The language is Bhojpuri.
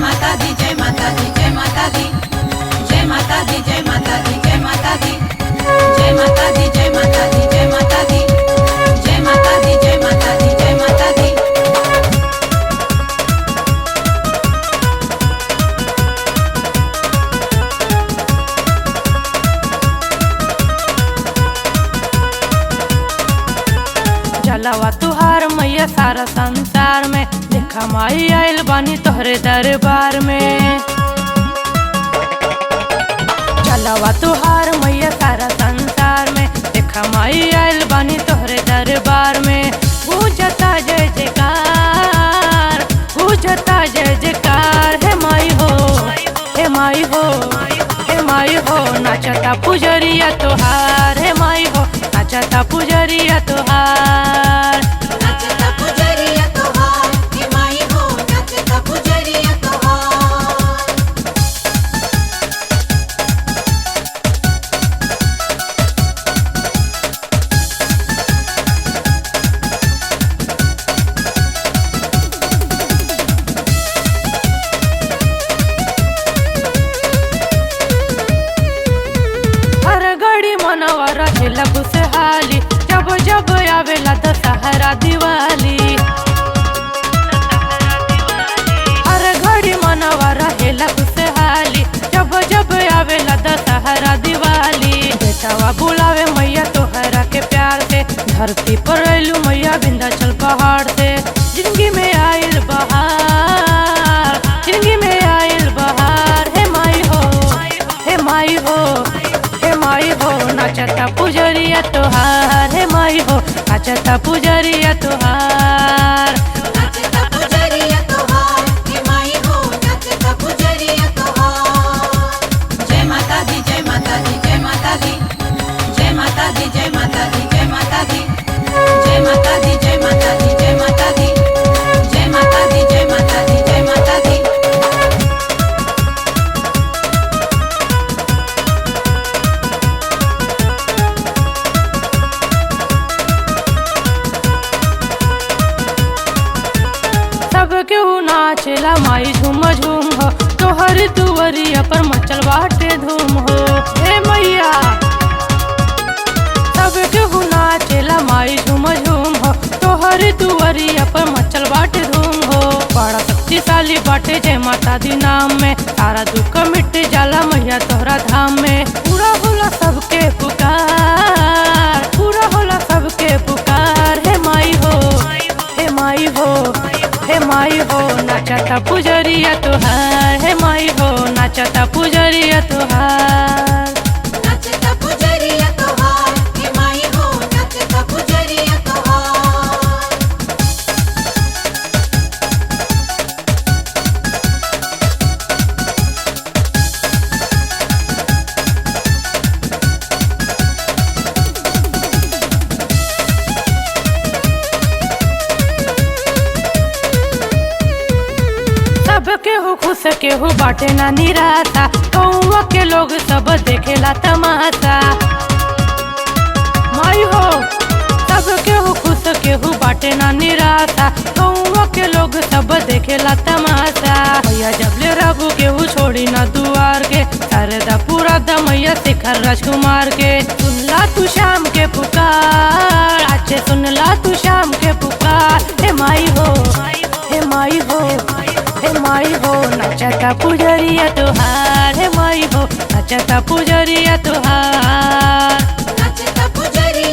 माता दी जय माता दी जय माता दी जय माता दी जय माता दी जय माता दी जय माता दी जय माता दी जय माता दी जय माता दी जय माता दी जय माता दी। जलवा तुहार मैया सारा संसार में देखा माई आइल बानी तोहरे दरबार में। जलवा तुहार मैया सारा संसार में देखा माई आइल बानी तोहरे दरबार में। पूजता जय जयकार पूजता जय जयकार हे माई हो हे माई हो हे माई हो नाचता पुजरिया तुहार हे माई हो नाचता पुजरिया तुहार। नाचता पुजरिया तुहार हे माई हो नाचता पुजरिया तुहार। हर घड़ी मनवा रहेला खुशहाली जब जब आवेला दशहरा दिवाली। हर घड़ी मनवा रहेला खुशहाली जब जब आवेला दशहरा दिवाली। बेटावा बुलावे मैया तोहरा के प्यार से धरती पर अइलू मैया विंध्याचल पहाड़ से। जिंदगी में आइल बहार जिंदगी में आइल बहार हे माई हो हे माई हो हे माई हो नाचता पुजरिया तुहार हे माई हो नाचता पुजरिया तुहार। नाचता पुजरिया तुहार हे माई हो नाचता पुजरिया तुहार। जय माता दी जय माता दी जय माता दी जय माता दी जय माता दी जय माता दी जय माता दी जय माता दी जय माता दी जय माता दी जय माता दी जय माता दी। सब केहू नाचेला माई झूम झूम हो तोहर दुवरिया पर मचल बाटे धूम हो हे मैया। सब केहू नाचेला माई झूम झूम हो तोहर दुवरिया पर मचल बाटे धूम हो। बड़ा शक्तिशाली बाटे जय माता दी नाम में सारा दुख मिट जाला मैया तोहरा धाम में। पूरा होला सबके पुकार पूरा होला सबके पुकार हे माई हो हे माई हो हे माई हो नाचता पुजरिया तुहार हे माई हो नाचता पुजरिया तुहार। नाचता पुजरिया तुहार हे माई हो नाचता पुजरिया तुहार। सब केहू खुश केहू बाटे ना निराशा कौवा के लोग सब देखेला तमाशा माई हो। सब केहू खुश केहू बाटे ना निराशा कौवा के लोग सब देखेला तमाशा। मैया जबले रघु केहू छोड़ी ना दुआर के शारदा पूरा दमैया शिखर राजकुमार के। सुनला तू शाम के पुकार अच्छे सुनला तू शाम के पुकार हे माई हो हे माई हो हे माई हो नाचता पुजरिया तुहार हे माई हो नाचता पुजरिया तुहार। नाचता पुजरिया